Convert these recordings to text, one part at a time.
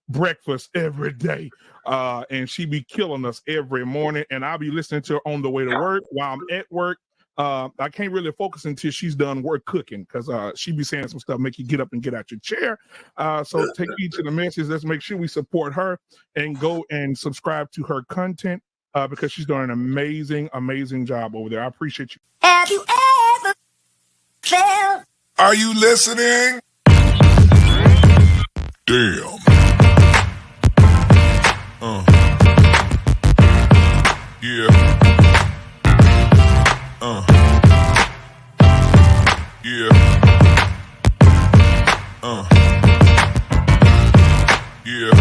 breakfast every day. And she be killing us every morning. And I'll be listening to her on the way to work while I'm at work. I can't really focus until she's done work cooking because she be saying some stuff, make you get up and get out your chair. So take heed to the message. Let's make sure we support her and go and subscribe to her content because she's doing an amazing job over there. I appreciate you. Have you ever felt? Are you listening? Damn. Yeah. Yeah. Yeah.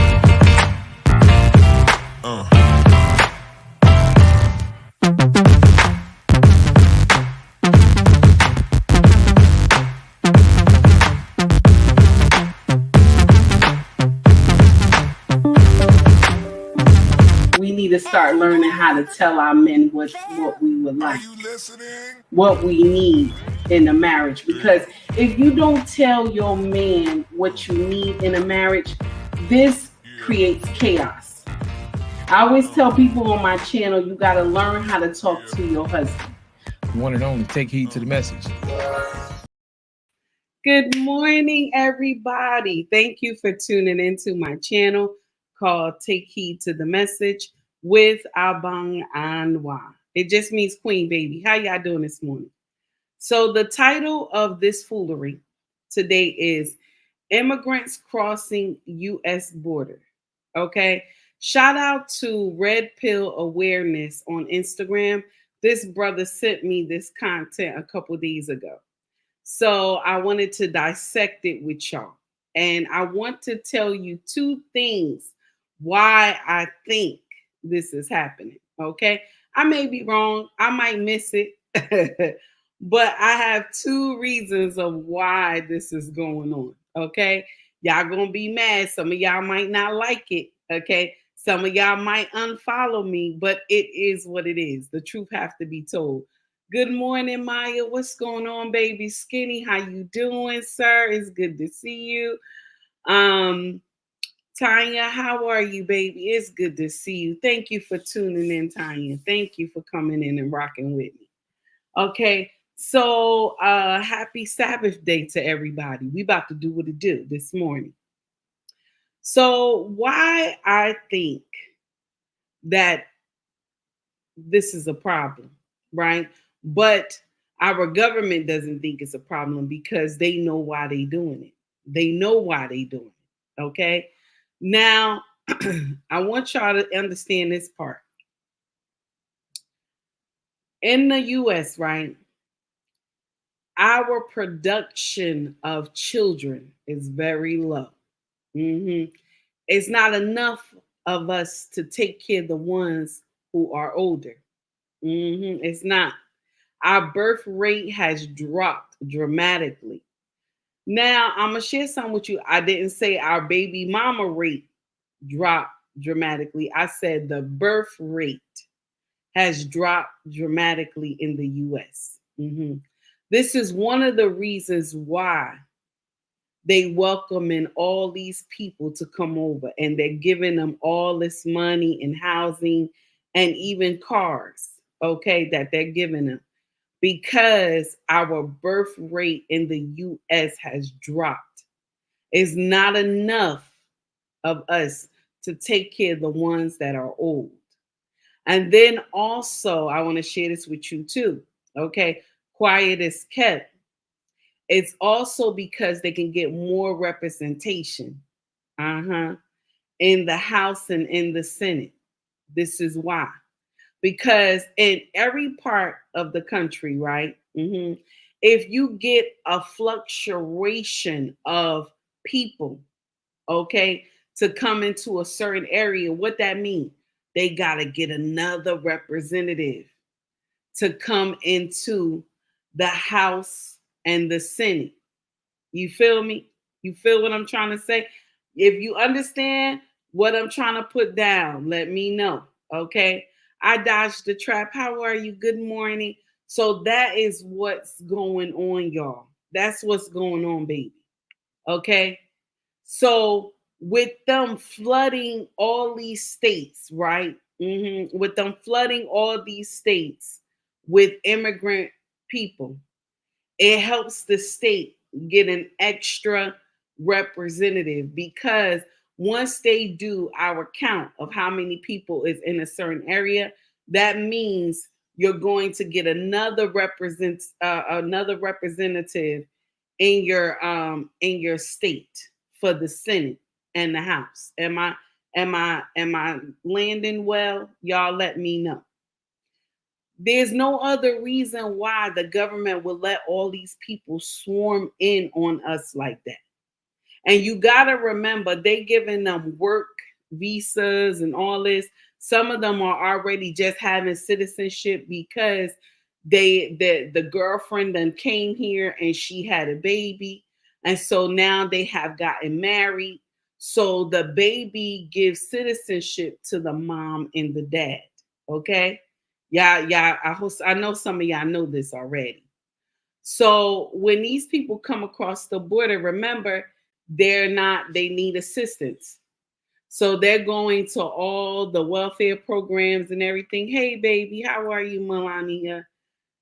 We need to start learning how to tell our men what we would like, what we need in a marriage. Because if you don't tell your man what you need in a marriage, this creates chaos. I always tell people on my channel, you got to learn how to talk to your husband. One and only, take heed to the message. Good morning, everybody. Thank you for tuning into my channel called Take Heed to the Message with Abang Anwa. It just means queen, baby. How y'all doing this morning? So the title of this foolery today is Immigrants Crossing U.S. Border. Okay. Shout out to Red Pill Awareness on Instagram. This brother sent me this content a couple days ago. So I wanted to dissect it with y'all. And I want to tell you two things why I think this is happening. Okay. I may be wrong. I might miss it. But I have two reasons of why this is going on. Okay. Y'all gonna be mad. Some of y'all might not like it. Okay. Some of y'all might unfollow me, but it is what it is. The truth has to be told. Good morning, Maya. What's going on, baby? Skinny, how you doing, sir? It's good to see you. Tanya, how are you, baby? It's good to see you. Thank you for tuning in, Tanya. Thank you for coming in and rocking with me. Okay, so happy Sabbath day to everybody. We about to do what it do this morning. So why I think that this is a problem, right? But our government doesn't think it's a problem because they know why they doing it. They know why they doing it, okay? Now, I want y'all to understand this part. In the U.S., right, our production of children is very low. It's not enough of us to take care of the ones who are older. It's not. Our birth rate has dropped dramatically. Now, I'm going to share something with you. I didn't say our baby mama rate dropped dramatically. I said the birth rate has dropped dramatically in the U.S. This is one of the reasons why they welcome in all these people to come over, and they're giving them all this money and housing and even cars, okay, that they're giving them. Because our birth rate in the U.S. has dropped. It's not enough of us to take care of the ones that are old. And then also, I want to share this with you too. Okay, quiet is kept. It's also because they can get more representation in the House and in the Senate. This is why. Because in every part of the country, right, if you get a fluctuation of people, okay, to come into a certain area, what that means, they got to get another representative to come into the House and the Senate. You feel me? You feel what I'm trying to say? If you understand what I'm trying to put down, let me know, okay? I dodged the trap. How are you? Good morning. So that is what's going on, y'all. That's what's going on, baby. Okay? So with them flooding all these states, right? With them flooding all these states with immigrant people, it helps the state get an extra representative, because once they do our count of how many people is in a certain area, that means you're going to get another representative in your state for the Senate and the House. Am I landing well? Y'all let me know. There's no other reason why the government would let all these people swarm in on us like that. And you got to remember, they giving them work visas and all this. Some of them are already just having citizenship because the girlfriend then came here and she had a baby. And so now they have gotten married. So the baby gives citizenship to the mom and the dad. Okay. Yeah, I know some of y'all know this already. So when these people come across the border, remember, they need assistance. So they're going to all the welfare programs and everything. Hey baby, how are you, Melania?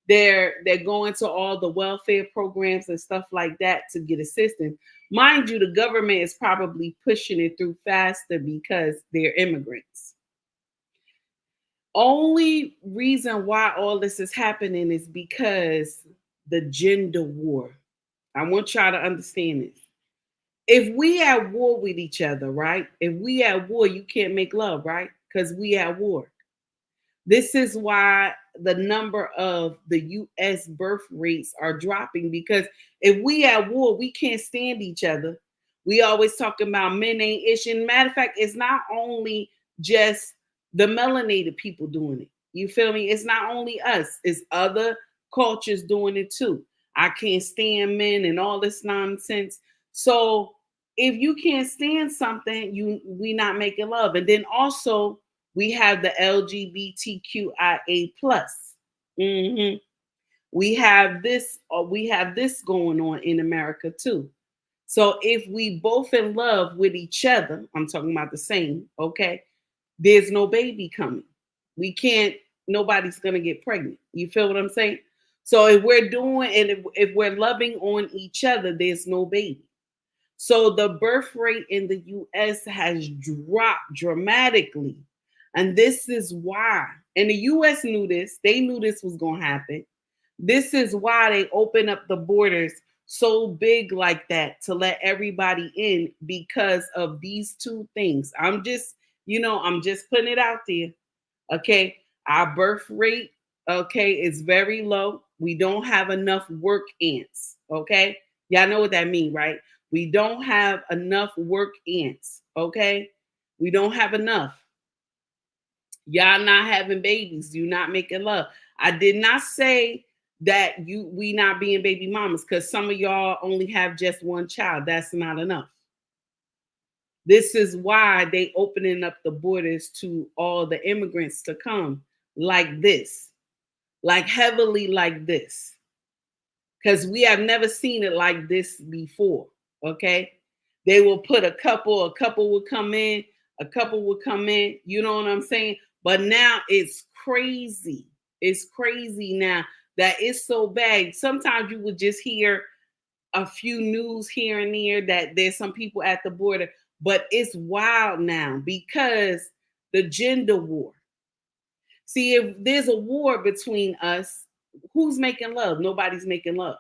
They're going to all the welfare programs and stuff like that to get assistance. Mind you, the government is probably pushing it through faster because they're immigrants. Only reason why all this is happening is because the gender war. I want y'all to understand this. If we at war with each other, right? If we at war, you can't make love, right? Because we at war. This is why the number of the U.S. birth rates are dropping, because if we at war, we can't stand each other. We always talking about men ain't issue. Matter of fact, it's not only just the melanated people doing it. You feel me? It's not only us. It's other cultures doing it too. I can't stand men and all this nonsense. So if you can't stand something, we not making love. And then also we have the LGBTQIA plus. We have this going on in America too. So if we both in love with each other, I'm talking about the same, okay? There's no baby coming. We can't, nobody's gonna get pregnant. You feel what I'm saying? So if we're doing, and if we're loving on each other, there's no baby. So the birth rate in the US has dropped dramatically. And this is why, and the US knew this, they knew this was gonna happen. This is why they open up the borders so big like that, to let everybody in, because of these two things. I'm just putting it out there. Okay. Our birth rate, okay, is very low. We don't have enough work ants. Okay. Y'all know what that means, right? We don't have enough work ants. Okay. We don't have enough. Y'all not having babies. You not making love. I did not say that we not being baby mamas, because some of y'all only have just one child. That's not enough. This is why they opening up the borders to all the immigrants to come like this, like heavily like this, because we have never seen it like this before. Okay. They will put a couple would come in, a couple would come in. You know what I'm saying? But now it's crazy. It's crazy now that it's so bad. Sometimes you would just hear a few news here and there that there's some people at the border, but it's wild now because the gender war. See, if there's a war between us, who's making love? Nobody's making love.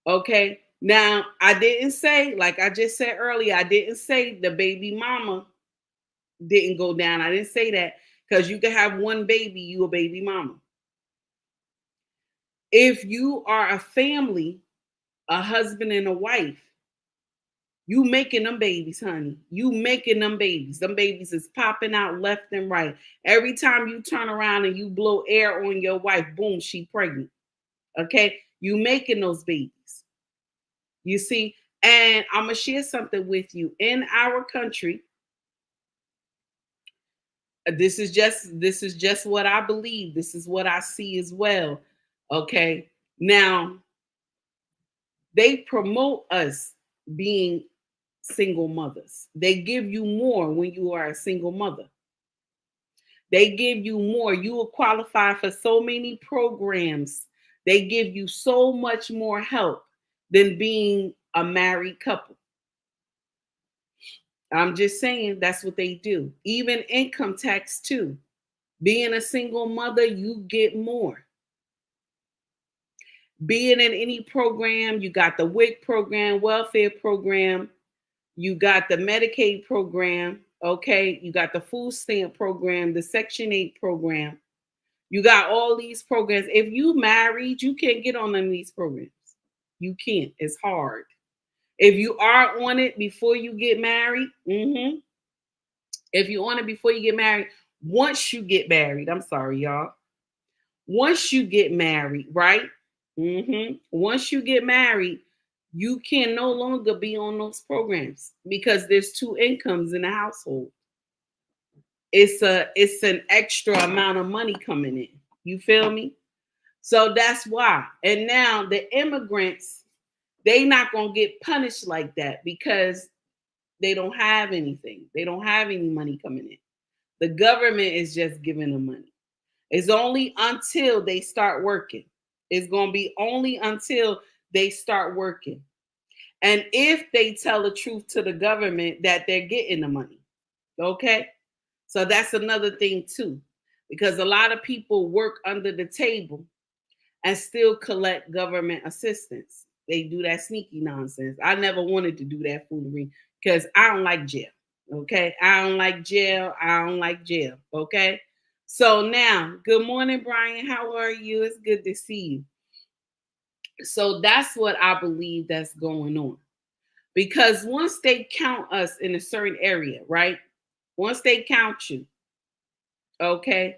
Okay. Now, I didn't say, like I just said earlier, I didn't say the baby mama didn't go down. I didn't say that, because you can have one baby, you a baby mama. If you are a family, a husband and a wife, you making them babies, honey. You making them babies. Them babies is popping out left and right. Every time you turn around and you blow air on your wife, boom, she pregnant. Okay? You making those babies. You see? And I'm going to share something with you. In our country, this is just what I believe. This is what I see as well. Okay? Now, they promote us being single mothers. They give you more when you are a single mother. They give you more. You will qualify for so many programs. They give you so much more help than being a married couple. I'm just saying that's what they do. Even income tax too. Being a single mother, you get more. Being in any program, you got the WIC program, welfare program, you got the Medicaid program, okay? You got the food stamp program, the Section 8 program. You got all these programs. If you married, you can't get on none of these programs. You can't. It's hard. If you are on it before you get married, if you're on it before you get married, once you get married, I'm sorry, y'all. Once you get married, right? Once you get married, you can no longer be on those programs because there's two incomes in the household. It's an extra amount of money coming in. You feel me? So that's why. And now the immigrants, they not gonna get punished like that because they don't have anything. They don't have any money coming in. The government is just giving them money. It's only until they start working. It's going to be only until they start working. And if they tell the truth to the government that they're getting the money. Okay? So that's another thing too. Because a lot of people work under the table and still collect government assistance. They do that sneaky nonsense. I never wanted to do that foolery because I don't like jail. Okay? I don't like jail. I don't like jail. Okay? So now, good morning, Brian. How are you? It's good to see you. So that's what I believe that's going on. Because once they count us in a certain area, right? Once they count you, okay?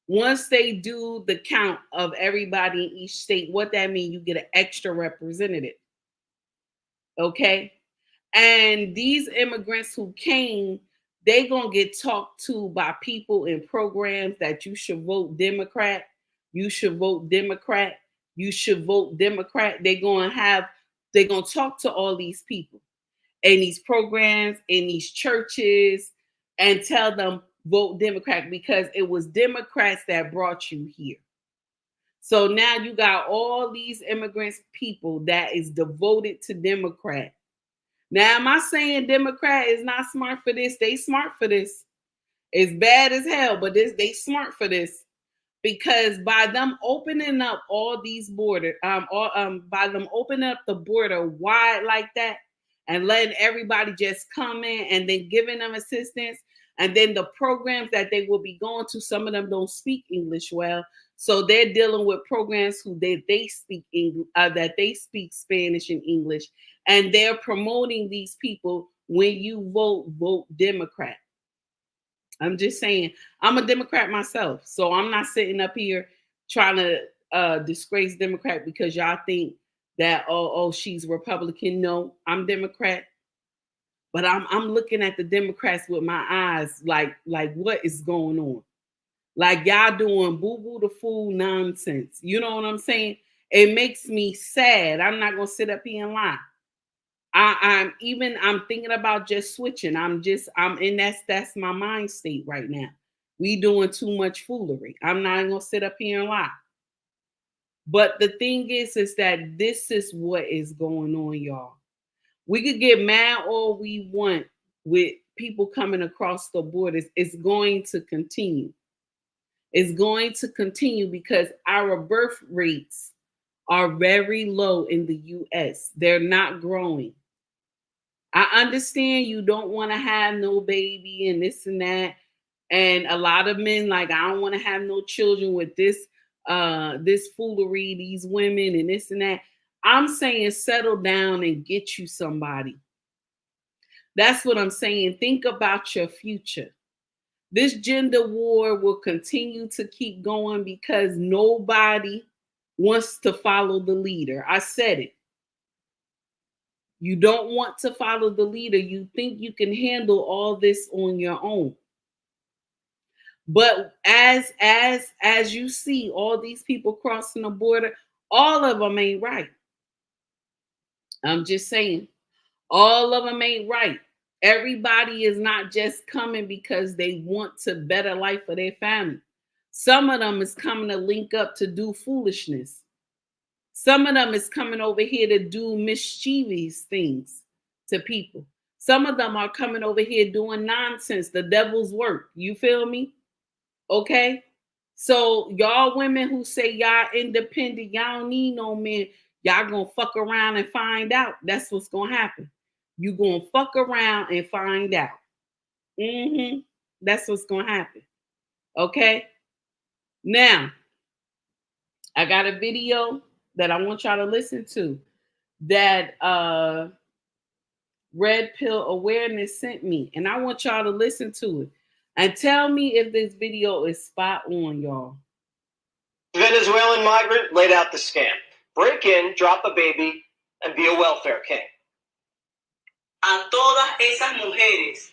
Once they do the count of everybody in each state, what that means, you get an extra representative. Okay? And these immigrants who came, they gonna get talked to by people in programs that you should vote Democrat, you should vote Democrat, you should vote Democrat. They're gonna talk to all these people in these programs, in these churches, and tell them vote Democrat because it was Democrats that brought you here. So now you got all these immigrants people that is devoted to Democrat. Now, am I saying Democrat is not smart for this? They smart for this. It's bad as hell, but they smart for this because by them opening up all these borders, by them opening up the border wide like that and letting everybody just come in and then giving them assistance, and then the programs that they will be going to, some of them don't speak English well, so they're dealing with programs who they speak English, that they speak Spanish and English. And they're promoting these people when you vote Democrat. I'm just saying, I'm a Democrat myself. So I'm not sitting up here trying to disgrace Democrat because y'all think that, oh, she's Republican. No, I'm Democrat. But I'm looking at the Democrats with my eyes like what is going on? Like y'all doing boo-boo the fool nonsense. You know what I'm saying? It makes me sad. I'm not going to sit up here and lie. I'm thinking about just switching. That's my mind state right now. We doing too much foolery. I'm not gonna sit up here and lie. But the thing is that this is what is going on, y'all. We could get mad all we want with people coming across the borders. It's going to continue. It's going to continue because our birth rates are very low in the US. They're not growing. I understand you don't want to have no baby and this and that. And a lot of men like, I don't want to have no children with this foolery, these women and this and that. I'm saying settle down and get you somebody. That's what I'm saying. Think about your future. This gender war will continue to keep going because nobody wants to follow the leader. I said it. You don't want to follow the leader. You think you can handle all this on your own. But as you see all these people crossing the border, all of them ain't right. I'm just saying, All of them ain't right. Everybody is not just coming because they want to better life for their family. Some of them is coming to link up to do foolishness. Some of them is coming over here to do mischievous things to people. Some of them are coming over here doing nonsense, the devil's work. You feel me? Okay? So y'all women who say y'all independent, y'all don't need no men, y'all gonna fuck around and find out. That's what's gonna happen. You gonna fuck around and find out. That's what's gonna happen. Okay? Now, I got a video that I want y'all to listen to that Red Pill Awareness sent me, and I want y'all to listen to it and tell me if this video is spot on, y'all. Venezuelan migrant laid out the scam. Break in, drop a baby, and be a welfare king. A todas esas mujeres.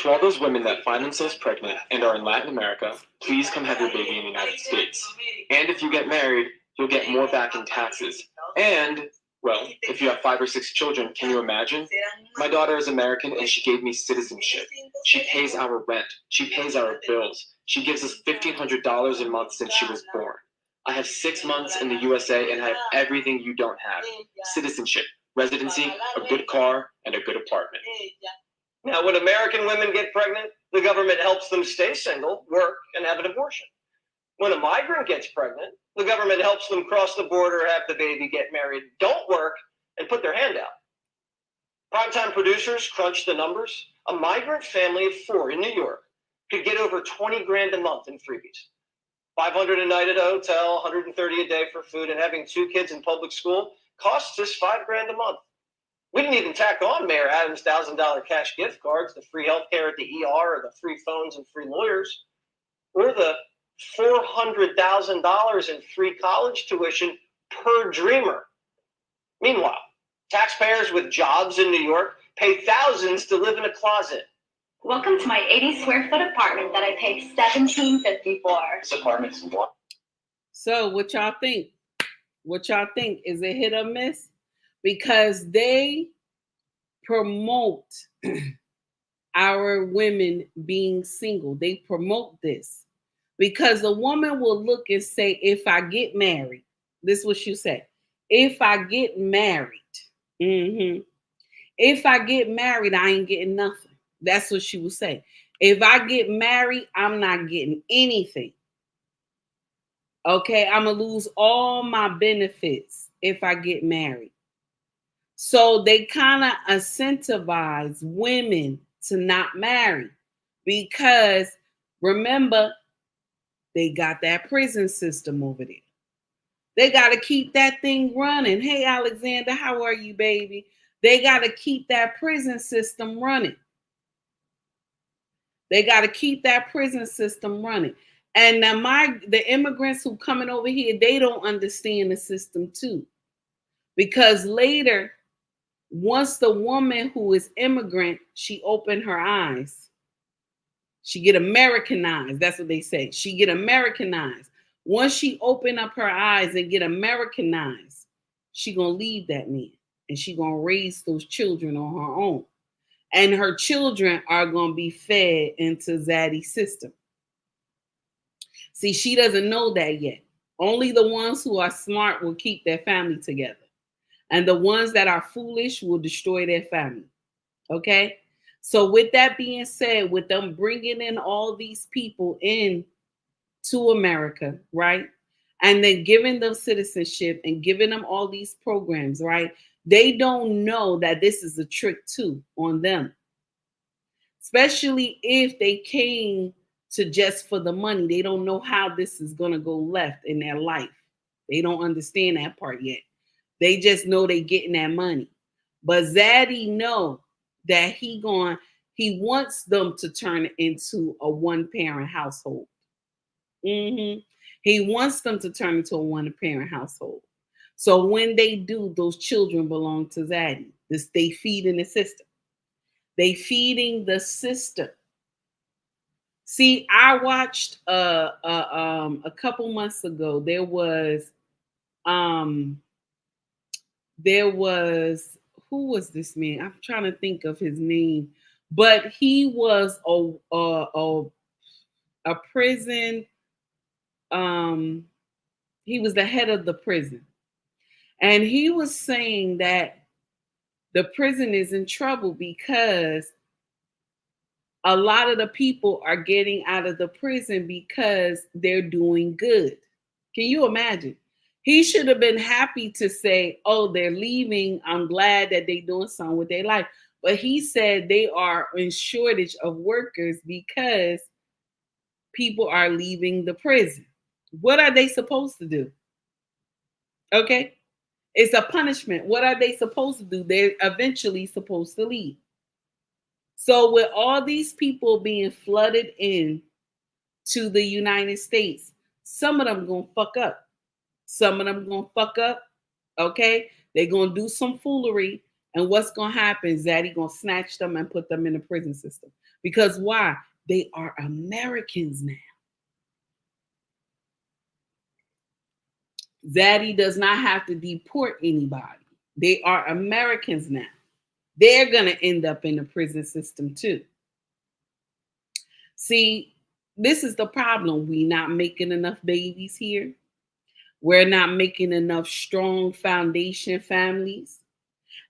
To all those women that find themselves pregnant and are in Latin America, please come have your baby in the United States. And if you get married, you'll get more back in taxes. And, well, if you have 5 or 6 children, can you imagine? My daughter is American and she gave me citizenship. She pays our rent. She pays our bills. She gives us $1,500 a month since she was born. I have 6 months in the USA and I have everything you don't have. Citizenship, residency, a good car, and a good apartment. Now, when American women get pregnant, the government helps them stay single, work, and have an abortion. When a migrant gets pregnant, the government helps them cross the border, have the baby, get married, don't work, and put their hand out. Primetime producers crunched the numbers. A migrant family of 4 in New York could get over 20 grand a month in freebies. 500 a night at a hotel, 130 a day for food, and having 2 kids in public school costs us 5 grand a month. We didn't even tack on Mayor Adams' $1,000 cash gift cards, the free healthcare at the ER, or the free phones and free lawyers, or the $400,000 in free college tuition per dreamer. Meanwhile, taxpayers with jobs in New York pay thousands to live in a closet. Welcome to my 80 square foot apartment that I paid $1,750 for. This apartment's one. So what y'all think? What y'all think? Is it hit or miss? Because they promote our women being single. They promote this because a woman will look and say, if I get married, this is what you say, if I get married, if I get married, I ain't getting nothing. That's what she will say. If I get married, I'm not getting anything. Okay, I'm going to lose all my benefits if I get married. So they kind of incentivize women to not marry because remember, they got that prison system over there. They got to keep that thing running. Hey, Alexander, how are you, baby? They got to keep that prison system running. They got to keep that prison system running. And now the immigrants who coming over here, they don't understand the system too. Because later, once the woman who is immigrant, she opened her eyes. She get Americanized. That's what they say. She get Americanized. Once she open up her eyes and get Americanized, she gonna leave that man. And she gonna raise those children on her own. And her children are gonna be fed into Zaddy's system. See, she doesn't know that yet. Only the ones who are smart will keep their family together. And the ones that are foolish will destroy their family. Okay? So with that being said, with them bringing in all these people in to America, right? And then giving them citizenship and giving them all these programs, right? They don't know that this is a trick too on them. Especially if they came to just for the money. They don't know how this is going to go left in their life. They don't understand that part yet. They just know they getting that money. But Zaddy know that he wants them to turn it into a one-parent household. He wants them to turn into a one-parent household. So when they do, those children belong to Zaddy. They feeding the system. They feeding the system. See, I watched a couple months ago. There was who was this man? I'm trying to think of his name, but he was a prison. Um, he was the head of the prison, and he was saying that the prison is in trouble because a lot of the people are getting out of the prison because they're doing good. Can you imagine? He should have been happy to say, oh, they're leaving. I'm glad that they're doing something with their life. But he said they are in shortage of workers because people are leaving the prison. What are they supposed to do? Okay. It's a punishment. What are they supposed to do? They're eventually supposed to leave. So with all these people being flooded in to the United States, some of them gonna fuck up. Some of them gonna fuck up. Okay, they're gonna do some foolery, and what's gonna happen is that he gonna snatch them and put them in the prison system. Because why? They are Americans now. Zaddy does not have to deport anybody. They are Americans now. They're going to end up in the prison system too. See, this is the problem. We're not making enough babies here. We're not making enough strong foundation families.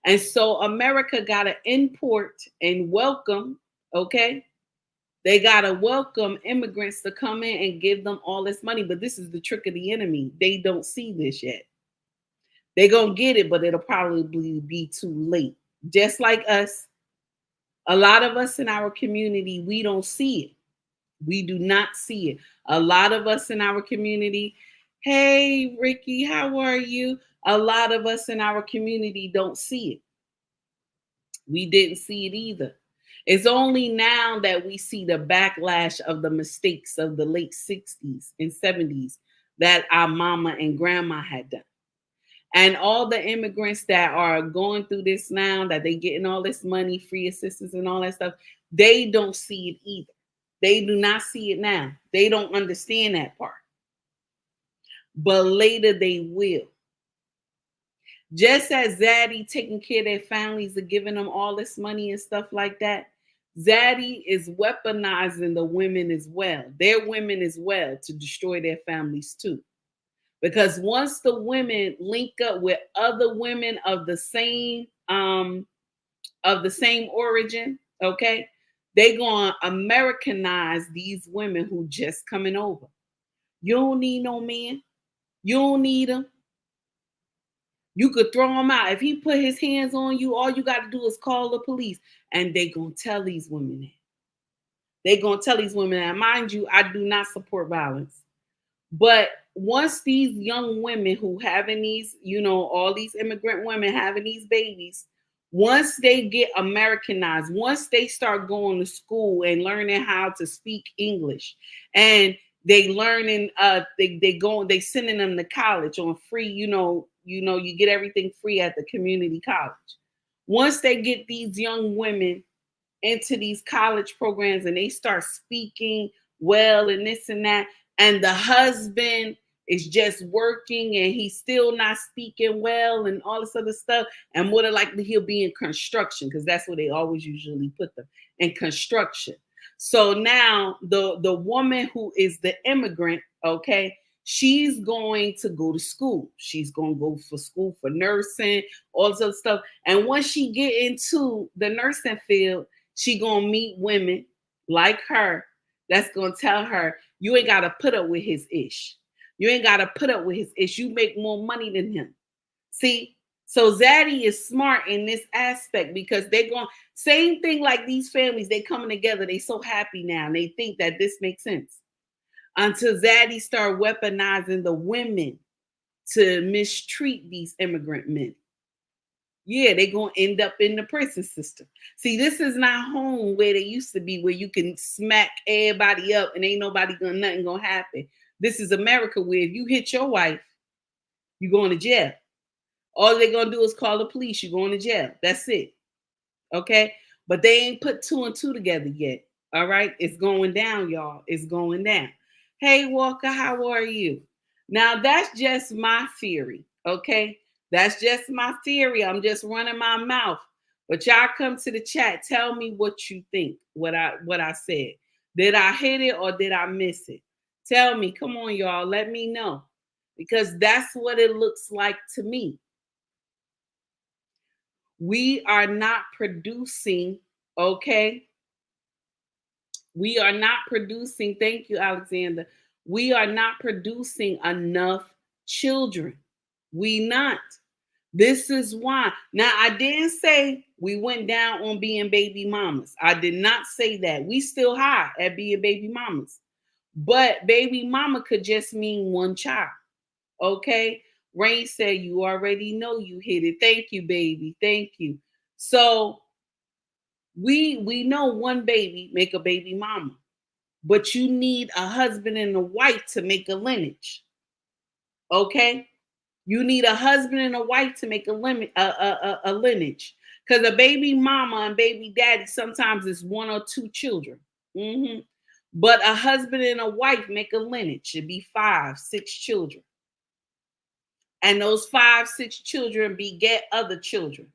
And so America got to import and welcome, okay? They got to welcome immigrants to come in and give them all this money. But this is the trick of the enemy. They don't see this yet. They're going to get it, but it'll probably be too late. Just like us, a lot of us in our community, we don't see it. We do not see it. A lot of us in our community, hey, Ricky, how are you? A lot of us in our community don't see it. We didn't see it either. It's only now that we see the backlash of the mistakes of the late 60s and 70s that our mama and grandma had done. And all the immigrants that are going through this now, that they getting all this money, free assistance and all that stuff, they don't see it either. They do not see it now. They don't understand that part. But later they will. Just as Zaddy taking care of their families and giving them all this money and stuff like that, Zaddy is weaponizing the women as well. Their women as well to destroy their families too. Because once the women link up with other women of the same origin, okay, they gonna Americanize these women who just coming over. You don't need no man. You don't need him. You could throw him out. If he put his hands on you, all you got to do is call the police, and they gonna tell these women that. They gonna tell these women that. Mind you, I do not support violence. But once these young women who having these, all these immigrant women having these babies, once they get Americanized, once they start going to school and learning how to speak English, and they learning, they sending them to college on free, you get everything free at the community college. Once they get these young women into these college programs and they start speaking well and this and that, and the husband is just working and he's still not speaking well and all this other stuff, and more than likely he'll be in construction, because that's where they always usually put them, in construction. So now the woman who is the immigrant, okay, she's going to go to school. She's going to go for school for nursing, all this other stuff. And once she get into the nursing field, she going to meet women like her that's going to tell her, you ain't got to put up with his ish. You ain't got to put up with his ish. You make more money than him. See? So Zaddy is smart in this aspect, because they're going, same thing like these families, they coming together. They so happy now. And they think that this makes sense. Until Zaddy start weaponizing the women to mistreat these immigrant men. Yeah, they're going to end up in the prison system. See, this is not home where they used to be, where you can smack everybody up and ain't nothing going to happen. This is America, where if you hit your wife, you're going to jail. All they're going to do is call the police. You're going to jail. That's it. Okay? But they ain't put 2 and 2 together yet. All right? It's going down, y'all. It's going down. Hey, Walker, how are you? Now, that's just my theory. Okay? That's just my theory. I'm just running my mouth. But y'all come to the chat. Tell me what you think. What I said. Did I hit it or did I miss it? Tell me. Come on, y'all. Let me know. Because that's what it looks like to me. We are not producing, okay? We are not producing. Thank you, Alexander. We are not producing enough children. We not. This is why. Now, I didn't say we went down on being baby mamas. I did not say that. We still high at being baby mamas. But baby mama could just mean one child. Okay? Rain said you already know you hit it. Thank you, baby. Thank you. So we know one baby make a baby mama. But you need a husband and a wife to make a lineage. Okay? You need a husband and a wife to make a lineage. Because a baby mama and baby daddy sometimes is one or two children. Mm-hmm. But a husband and a wife make a lineage. It'd be 5, 6 children. And those 5, 6 children beget other children.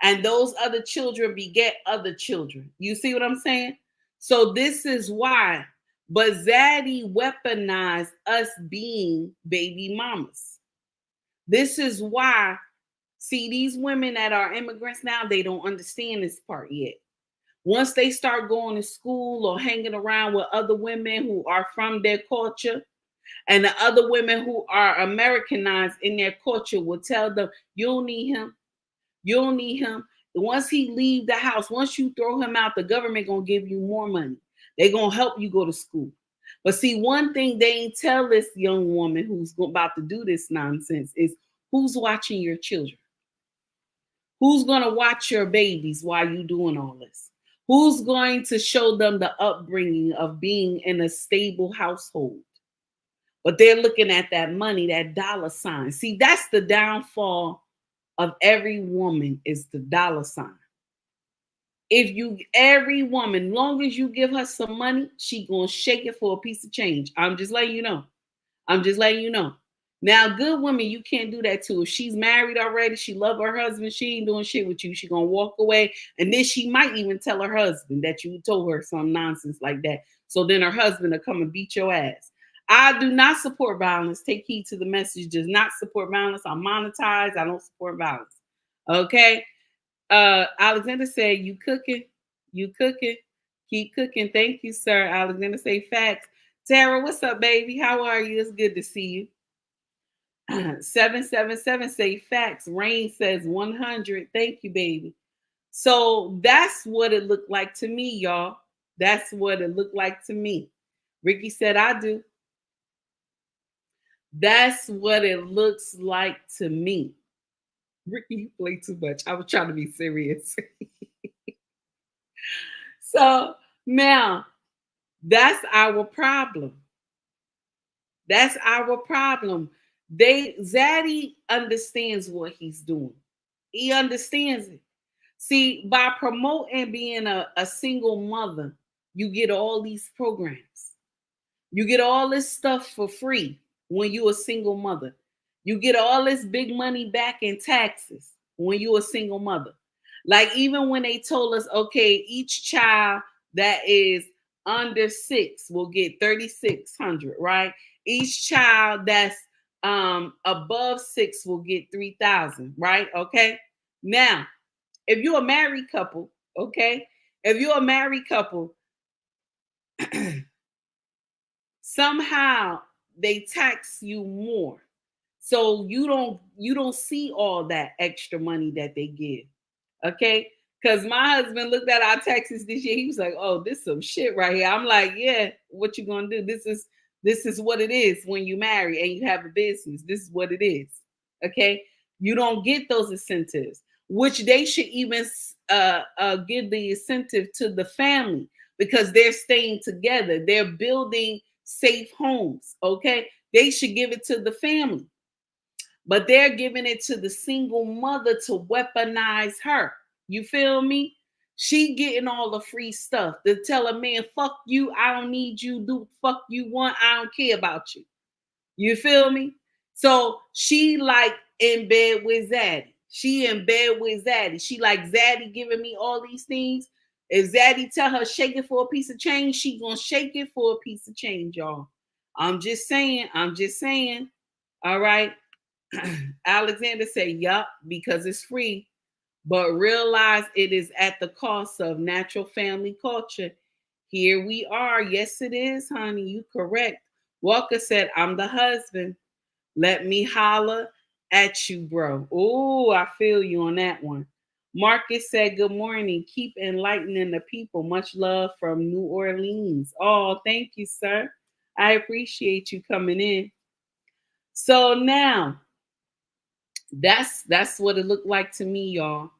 And those other children beget other children. You see what I'm saying? So this is why. But Zaddy weaponized us being baby mamas. This is why, see, these women that are immigrants now, they don't understand this part yet. Once they start going to school or hanging around with other women who are from their culture, and the other women who are Americanized in their culture will tell them, you don't need him. You don't need him. Once he leave the house, once you throw him out, the government going to give you more money. They're going to help you go to school. But see, one thing they ain't tell this young woman who's about to do this nonsense is who's watching your children? Who's going to watch your babies while you doing all this? Who's going to show them the upbringing of being in a stable household? But they're looking at that money, that dollar sign. See, that's the downfall of every woman is the dollar sign. Every woman, long as you give her some money, she gonna shake it for a piece of change. I'm just letting you know. Now, good women, you can't do that to. If she's married already, she love her husband, she ain't doing shit with you. She gonna walk away, and then she might even tell her husband that you told her some nonsense like that. So then her husband will come and beat your ass. I do not support violence. Take heed to the message. Does not support violence. I'm monetized. I don't support violence. Okay. Alexander said, you cooking. Keep cooking. Thank you, sir. Alexander say facts. Tara, what's up, baby? How are you? It's good to see you. 777 say facts. Rain says 100. Thank you, baby. So that's what it looked like to me, y'all. That's what it looked like to me. Ricky said, I do. That's what it looks like to me. Ricky, you play too much. I was trying to be serious. So now that's our problem. That's our problem. Zaddy understands what he's doing. He understands it. See, by promoting being a single mother, you get all these programs. You get all this stuff for free when you're a single mother. You get all this big money back in taxes when you're a single mother. Like even when they told us, okay, each child that is under 6 will get $3,600, right? Each child that's above 6 will get $3,000, right? Okay. Now, if you're a married couple, okay, somehow they tax you more. So you don't see all that extra money that they give. Okay? Because my husband looked at our taxes this year. He was like, oh, this is some shit right here. I'm like, yeah, what you gonna do? This is what it is when you marry and you have a business. This is what it is. Okay? You don't get those incentives, which they should even give the incentive to the family because they're staying together. They're building safe homes. Okay? They should give it to the family. But they're giving it to the single mother to weaponize her. You feel me? She getting all the free stuff to tell a man, fuck you, I don't need you, do the fuck you want, I don't care about you. You feel me? So she like in bed with Zaddy. She in bed with Zaddy. She like, Zaddy giving me all these things. If Zaddy tell her shake it for a piece of change, she gonna shake it for a piece of change, y'all. I'm just saying. All right. Alexander said, yup, because it's free. But realize it is at the cost of natural family culture. Here we are. Yes, it is, honey. You correct. Walker said, I'm the husband. Let me holler at you, bro. Oh, I feel you on that one. Marcus said, good morning. Keep enlightening the people. Much love from New Orleans. Oh, thank you, sir. I appreciate you coming in. So now, that's what it looked like to me, y'all.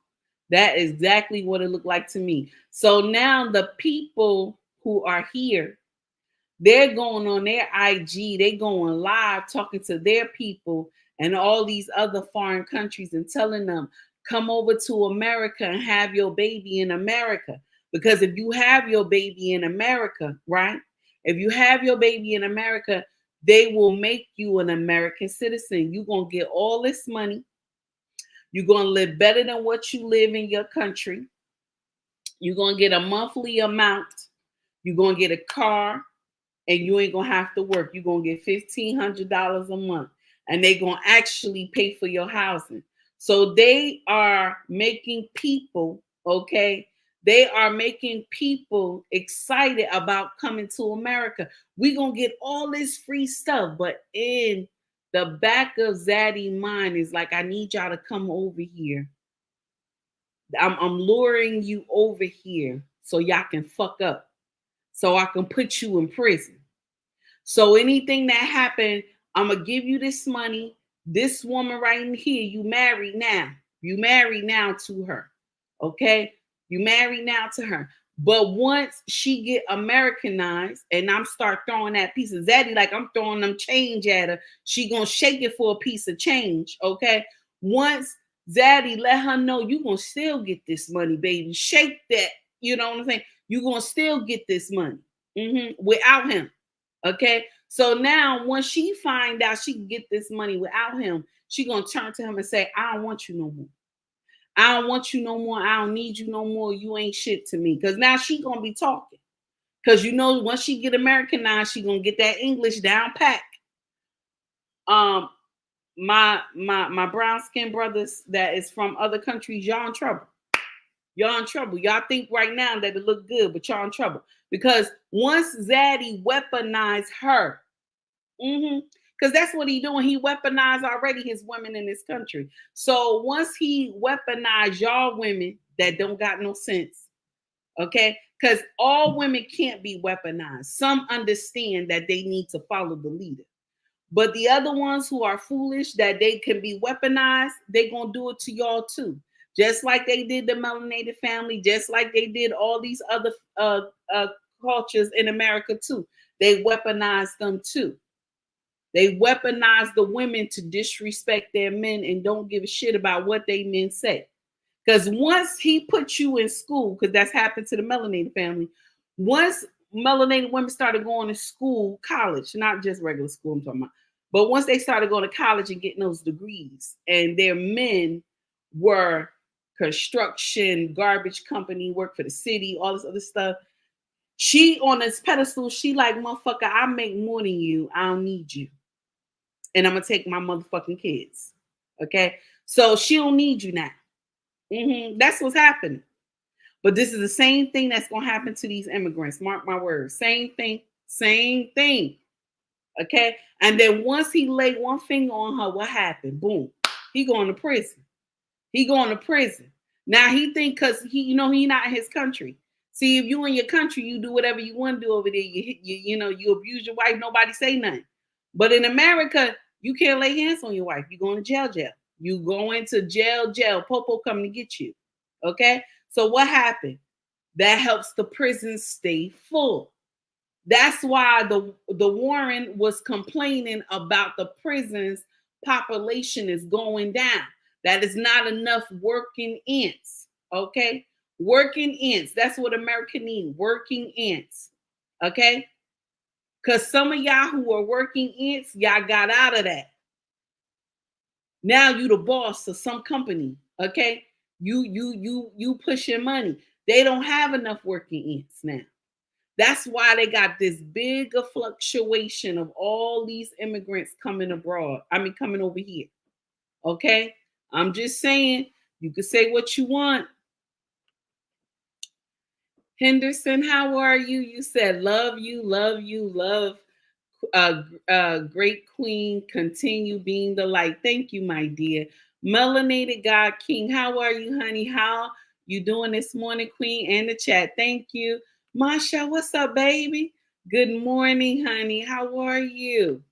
That is exactly what it looked like to me. So now the people who are here, they're going on their IG, they going live talking to their people and all these other foreign countries and telling them, come over to America and have your baby in America. Because if you have your baby in America, right? If you have your baby in America, they will make you an American citizen. You're going to get all this money. You're going to live better than what you live in your country. You're going to get a monthly amount. You're going to get a car, and you ain't going to have to work. You're going to get $1,500 a month, and they're going to actually pay for your housing. So they are making people, okay? They are making people excited about coming to America. We're going to get all this free stuff, but in the back of Zaddy's mind is like, I need y'all to come over here. I'm luring you over here so y'all can fuck up, so I can put you in prison. So anything that happened, I'm going to give you this money. This woman right in here, you married now. You married now to her, okay? You married now to her. But once she get Americanized and I'm start throwing that piece of Zaddy, like I'm throwing them change at her, she gonna shake it for a piece of change, okay? Once Zaddy let her know you gonna still get this money, baby. Shake that, you know what I'm saying? You gonna still get this money without him, okay? So now once she find out she can get this money without him, she gonna turn to him and say, I don't want you no more. I don't want you no more. I don't need you no more. You ain't shit to me. Because now she gonna be talking. Because you know, once she get Americanized, she gonna get that English down pat. My brown skin brothers that is from other countries, y'all in trouble. Y'all in trouble. Y'all think right now that it look good, but y'all in trouble. Because once Zaddy weaponized her, because that's what he doing. He weaponized already his women in this country. So once he weaponized y'all women that don't got no sense, okay? Because all women can't be weaponized. Some understand that they need to follow the leader. But the other ones who are foolish that they can be weaponized, they gonna do it to y'all too. Just like they did the melanated family, just like they did all these other cultures in America too. They weaponized them too. They weaponize the women to disrespect their men and don't give a shit about what they men say. Because once he put you in school, because that's happened to the melanated family, once melanated women started going to school, college, not just regular school I'm talking about, but once they started going to college and getting those degrees, and their men were construction, garbage company, work for the city, all this other stuff, she on this pedestal, she like, motherfucker, I make more than you. I don't need you. And I'm gonna take my motherfucking kids. Okay, so she don't need you now. That's what's happening. But this is the same thing that's gonna happen to these immigrants. Mark my words. Same thing. Okay, and then once he laid one finger on her, what happened? Boom, he going to prison. Now he think because he not in his country. See, if you in your country, you do whatever you want to do over there. You abuse your wife, nobody say nothing. But in America, you can't lay hands on your wife. You going to jail. You go into jail. Popo coming to get you. Okay? So what happened? That helps the prisons stay full. That's why the Warren was complaining about the prisons population is going down. That is not enough working ants. Okay? Working ants. That's what America needs. Working ants. Okay? Because some of y'all who are working ants, y'all got out of that. Now you the boss of some company, okay? You pushing money. They don't have enough working ants now. That's why they got this big fluctuation of all these immigrants coming abroad. I mean, coming over here. Okay? I'm just saying, you can say what you want. Henderson, how are you? You said love you, love you, love great queen, continue being the light. Thank you, my dear. Melanated God King, how are you, honey? How you doing this morning, queen? And the chat. Thank you. Masha, what's up, baby? Good morning, honey. How are you?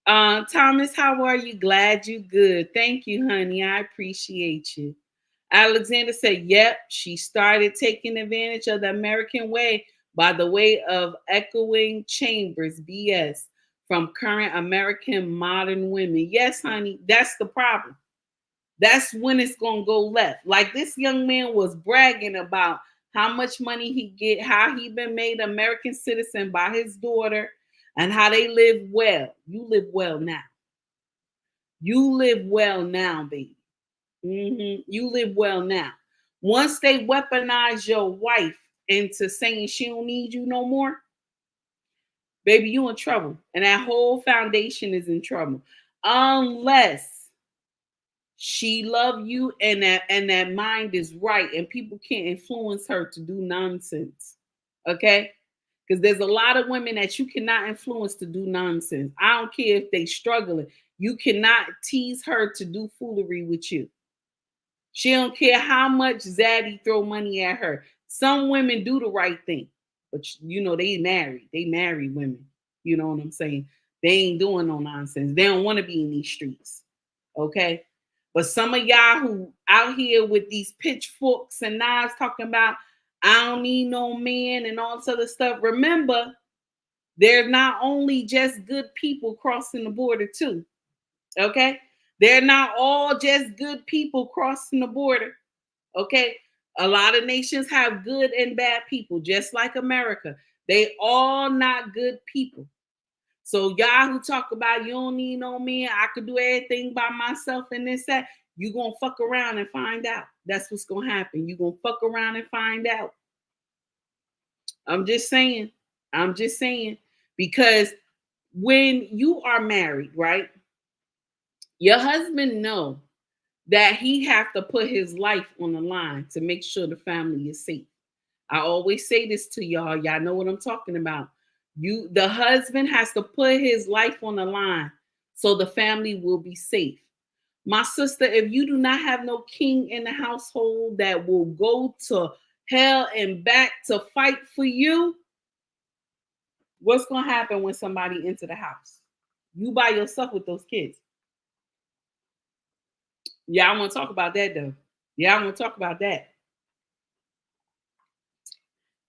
Thomas, how are you? Glad you good. Thank you, honey. I appreciate you. Alexander said, yep, she started taking advantage of the American way by the way of echoing chambers, BS, from current American modern women. Yes, honey, that's the problem. That's when it's going to go left. Like this young man was bragging about how much money he get, how he been made American citizen by his daughter, and how they live well. You live well now. You live well now, baby. You live well now. Once they weaponize your wife into saying she don't need you no more, baby, you in trouble. And that whole foundation is in trouble. Unless she love you and that mind is right and people can't influence her to do nonsense. Okay? Because there's a lot of women that you cannot influence to do nonsense. I don't care if they struggling. You cannot tease her to do foolery with you. She don't care how much Zaddy throw money at her. Some women do the right thing, but you know they married. They married women. You know what I'm saying? They ain't doing no nonsense. They don't want to be in these streets. Okay? But some of y'all who out here with these pitchforks and knives talking about I don't need no man and all this other stuff. Remember, they're not only just good people crossing the border too. Okay? They're not all just good people crossing the border. Okay? A lot of nations have good and bad people, just like America. They all not good people. So y'all who talk about you don't need no man, I could do everything by myself and this, that, you gonna fuck around and find out. That's what's gonna happen. You gonna fuck around and find out. I'm just saying. I'm just saying. Because when you are married, right? Your husband know that he have to put his life on the line to make sure the family is safe. I always say this to y'all. Y'all know what I'm talking about. The husband has to put his life on the line so the family will be safe. My sister, if you do not have no king in the household that will go to hell and back to fight for you, what's going to happen when somebody enter the house? You by yourself with those kids. Yeah, I want to talk about that though. Yeah, I want to talk about that.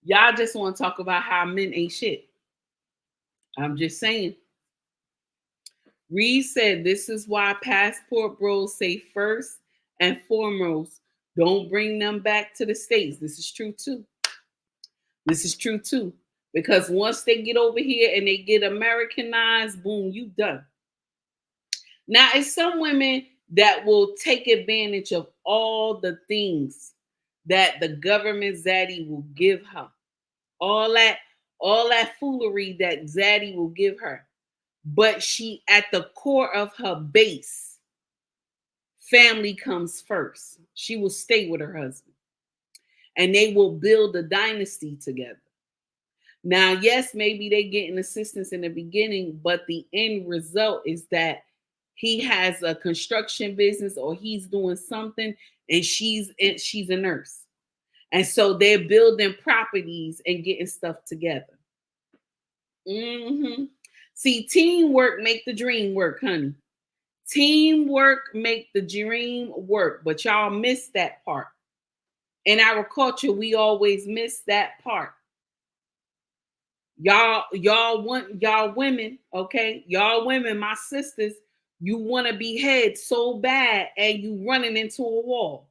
Y'all just want to talk about how men ain't shit. I'm just saying. Reed said, this is why passport bros say first and foremost, don't bring them back to the States. This is true too. This is true too. Because once they get over here and they get Americanized, boom, you done. Now, it's some women that will take advantage of all the things that the government zaddy will give her. All that foolery that zaddy will give her. But she, at the core of her base, family comes first. She will stay with her husband. And they will build a dynasty together. Now, yes, maybe they get an assistance in the beginning, but the end result is that he has a construction business or he's doing something and she's a nurse. And so they're building properties and getting stuff together. See, teamwork make the dream work, honey. Teamwork make the dream work, but y'all miss that part. In our culture, we always miss that part. Y'all women, okay? Y'all women, my sisters, you want to be head so bad and you running into a wall.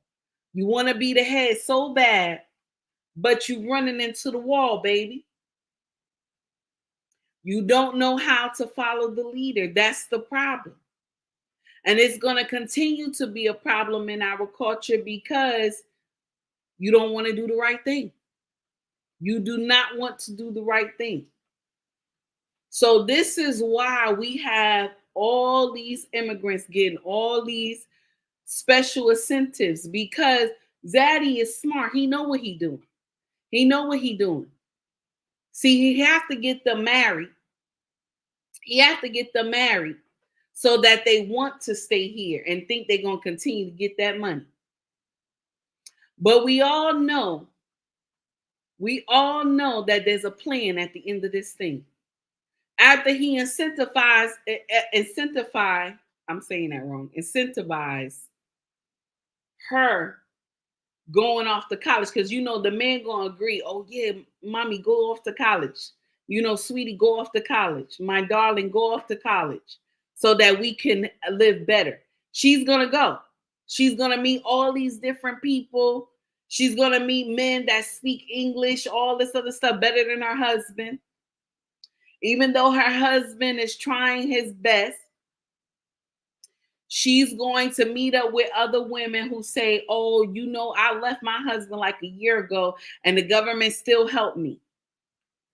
You want to be the head so bad, but you running into the wall, baby. You don't know how to follow the leader. That's the problem. And it's going to continue to be a problem in our culture because you don't want to do the right thing. You do not want to do the right thing. So this is why we have all these immigrants getting all these special incentives, because Zaddy is smart. He know what he doing. He know what he doing. See, he have to get them married. He have to get them married so that they want to stay here and think they're going to continue to get that money. But we all know that there's a plan at the end of this thing. After he incentivize, I'm saying that wrong, incentivize her going off to college, because you know the man gonna agree, oh yeah, mommy, go off to college. You know, sweetie, go off to college. My darling, go off to college so that we can live better. She's gonna go. She's gonna meet all these different people. She's gonna meet men that speak English, all this other stuff better than her husband. Even though her husband is trying his best, she's going to meet up with other women who say, oh, you know, I left my husband like a year ago and the government still helped me.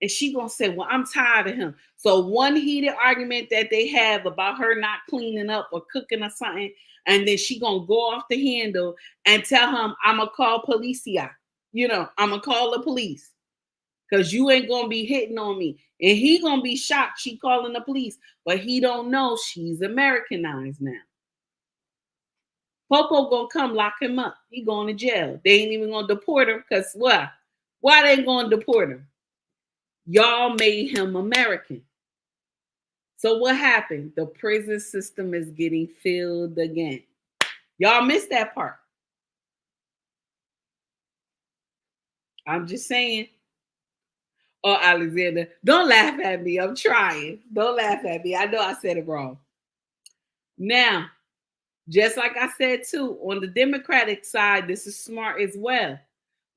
And she gonna say, well, I'm tired of him. So one heated argument that they have about her not cleaning up or cooking or something, and then she gonna go off the handle and tell him, I'm gonna call policia. You know, I'm gonna call the police because you ain't gonna be hitting on me. And he gonna be shocked she calling the police, but he don't know she's Americanized now. Popo gonna come lock him up. He going to jail. They ain't even gonna deport him because what? Why they ain't gonna deport him? Y'all made him American. So what happened? The prison system is getting filled again. Y'all missed that part. I'm just saying. Oh, Alexander, don't laugh at me. I'm trying. Don't laugh at me. I know I said it wrong. Now, just like I said too, on the Democratic side, this is smart as well,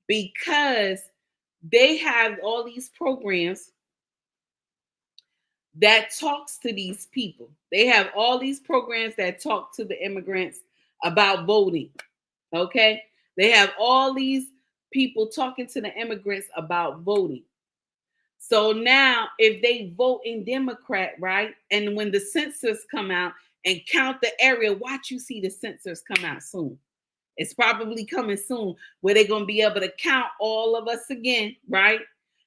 because they have all these programs that talks to these people. They have all these programs that talk to the immigrants about voting. Okay? They have all these people talking to the immigrants about voting. So now if they vote in Democrat, right? And when the census come out and count the area, watch you see the census come out soon. It's probably coming soon where they're going to be able to count all of us again, right?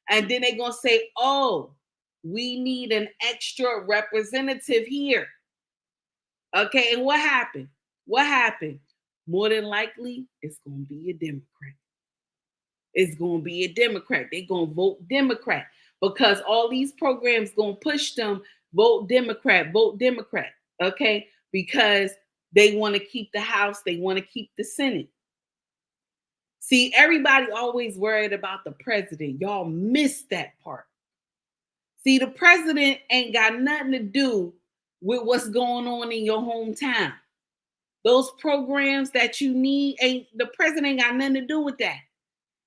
And then they're going to say, oh, we need an extra representative here. Okay, and what happened? What happened? More than likely, it's going to be a Democrat. It's going to be a Democrat. They're going to vote Democrat because all these programs going to push them, vote Democrat, okay? Because they want to keep the House, they want to keep the Senate. See, everybody always worried about the president. Y'all missed that part. See, the president ain't got nothing to do with what's going on in your hometown. Those programs that you need, the president ain't got nothing to do with that.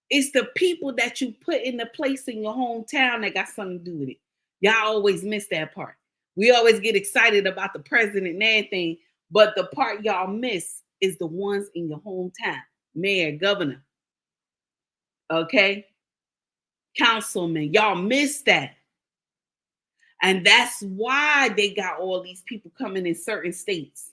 It's the people that you put in the place in your hometown that got something to do with it. Y'all always miss that part. We always get excited about the president and everything, but the part y'all miss is the ones in your hometown. Mayor, governor, okay? Councilman, y'all miss that. And that's why they got all these people coming in certain states.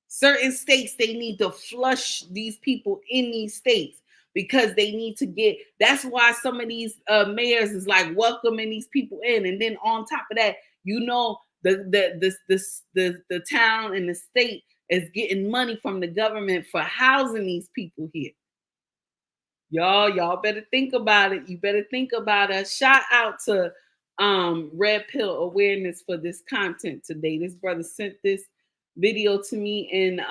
Certain states, they need to flush these people in these states because they need to get, that's why some of these mayors is like welcoming these people in. And then on top of that, you know, the town and the state is getting money from the government for housing these people here. Y'all better think about it. You better think about it. Shout out to Red Pill Awareness for this content today. This brother sent this video to me, and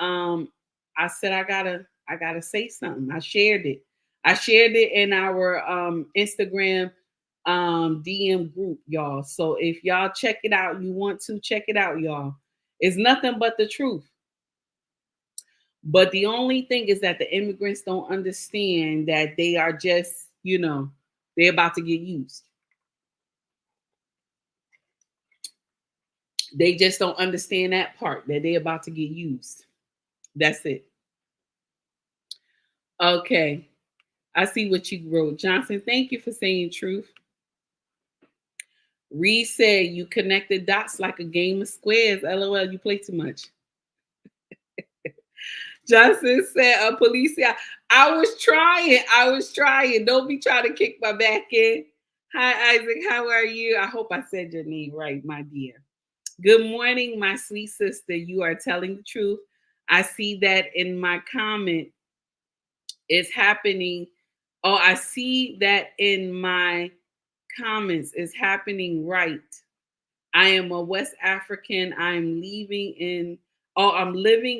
I said I gotta say something. I shared it in our Instagram DM group, y'all. So if y'all check it out, you want to check it out, y'all. It's nothing but the truth. But the only thing is that the immigrants don't understand that they are just, you know, they're about to get used. They just don't understand that part that they're about to get used. That's it. Okay. I see what you wrote. Johnson, thank you for saying truth. Reed said you connected dots like a game of squares. LOL, you play too much. Johnson said a police. I was trying. Don't be trying to kick my back in. Hi, Isaac. How are you? I hope I said your name right, my dear. Good morning, my sweet sister. You are telling the truth. I see that in my comment. It's happening. Oh, I see that in my comments. It's happening right. I am a West African. I'm living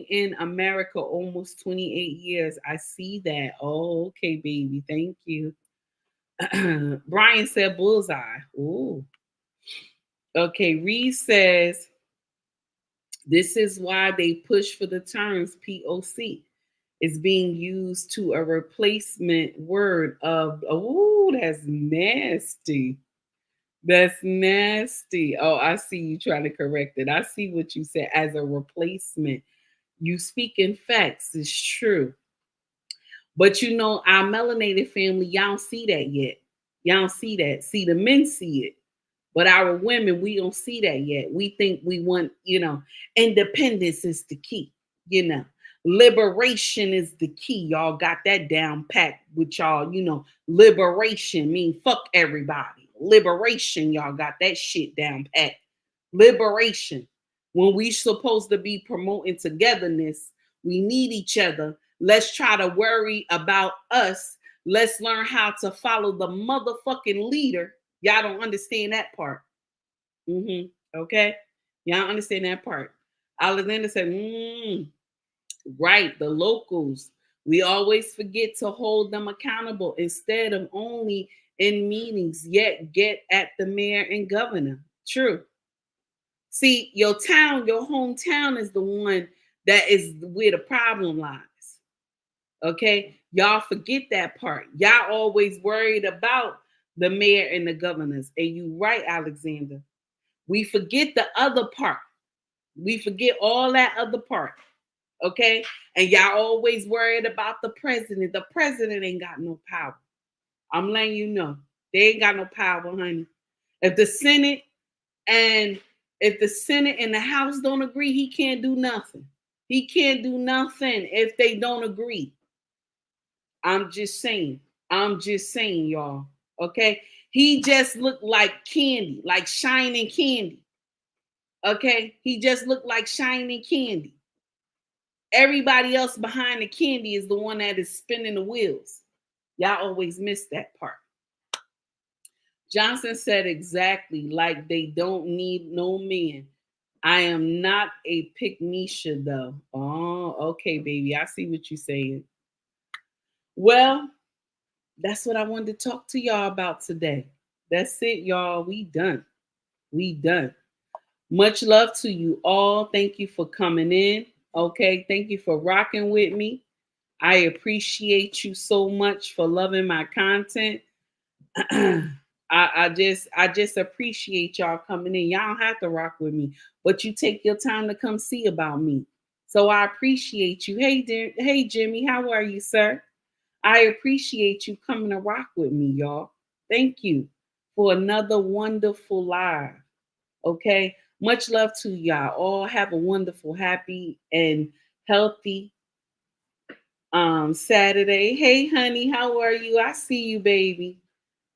in America almost 28 years. I see that. Oh, okay, baby. Thank you. Brian said bullseye. Ooh. Okay, Reed says this is why they push for the terms POC. It's being used to a replacement word of, oh, that's nasty. That's nasty. Oh, I see you trying to correct it. I see what you said as a replacement. You speak in facts. It's true. But you know, our melanated family, y'all don't see that yet. Y'all don't see that. See, the men see it. But our women, we don't see that yet. We think we want, independence is the key, Liberation is the key. Y'all got that down packed with y'all, liberation mean fuck everybody. Liberation, y'all got that shit down packed. Liberation. When we supposed to be promoting togetherness, we need each other. Let's try to worry about us. Let's learn how to follow the motherfucking leader. Y'all don't understand that part. Okay? Y'all don't understand that part. Alexander said, right, the locals. We always forget to hold them accountable instead of only in meetings, yet get at the mayor and governor. True. See, your town, your hometown is the one that is where the problem lies. Okay? Y'all forget that part. Y'all always worried about the mayor and the governors. And you right, Alexander. We forget the other part. We forget all that other part. Okay? And y'all always worried about the president. The president ain't got no power. I'm letting you know. They ain't got no power, honey. If the Senate and the House don't agree, he can't do nothing. He can't do nothing if they don't agree. I'm just saying, y'all. Okay? He just looked like candy, like shining candy. Okay? He just looked like shining candy. Everybody else behind the candy is the one that is spinning the wheels. Y'all always miss that part. Johnson said exactly, like they don't need no men. I am not a pygmisha though. Oh, okay, baby. I see what you're saying. Well, that's what I wanted to talk to y'all about today. That's it, y'all. We done. Much love to you all. Thank you for coming in. Okay. Thank you for rocking with me. I appreciate you so much for loving my content. I just appreciate y'all coming in. Y'all don't have to rock with me, but you take your time to come see about me. So I appreciate you. Hey Jimmy, how are you, sir? I appreciate you coming to rock with me, y'all. Thank you for another wonderful live. Okay. Much love to y'all. All have a wonderful, happy, and healthy Saturday. Hey, honey, how are you? I see you, baby.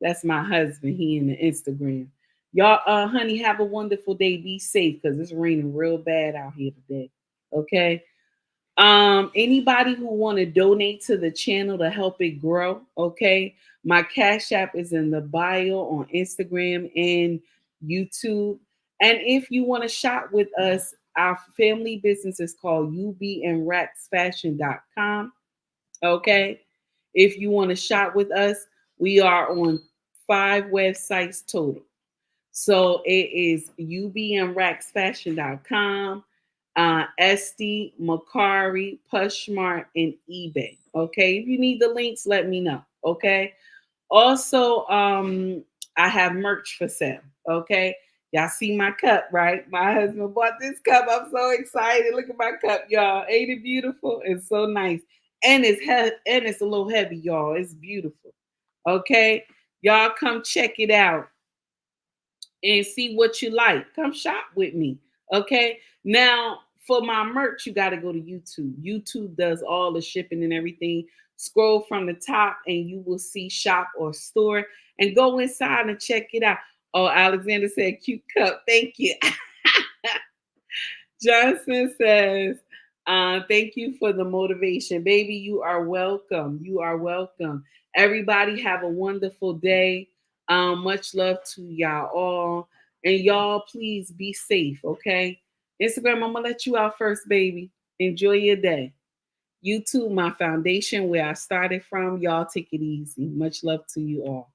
That's my husband. He in the Instagram. Y'all, honey, have a wonderful day. Be safe because it's raining real bad out here today. Okay. Anybody who want to donate to the channel to help it grow, okay? My Cash App is in the bio on Instagram and YouTube. And if you want to shop with us, our family business is called ubnracksfashion.com. Okay. If you want to shop with us, we are on 5 websites total. So it is ubnracksfashion.com, Esty, Macari, Pushmart, and eBay. Okay. If you need the links, let me know. Okay. Also, I have merch for sale. Okay. Y'all see my cup, right? My husband bought this cup. I'm so excited. Look at my cup, y'all. Ain't it beautiful? It's so nice. And it's a little heavy, y'all. It's beautiful. Okay. Y'all come check it out and see what you like. Come shop with me. Okay. Now, for my merch, you got to go to YouTube. YouTube does all the shipping and everything. Scroll from the top and you will see shop or store, and go inside and check it out. Oh, Alexander said, cute cup. Thank you. Johnson says, thank you for the motivation. Baby, you are welcome. You are welcome. Everybody have a wonderful day. Much love to y'all all. And y'all, please be safe, okay? Instagram, I'm going to let you out first, baby. Enjoy your day. YouTube, my foundation, where I started from. Y'all take it easy. Much love to you all.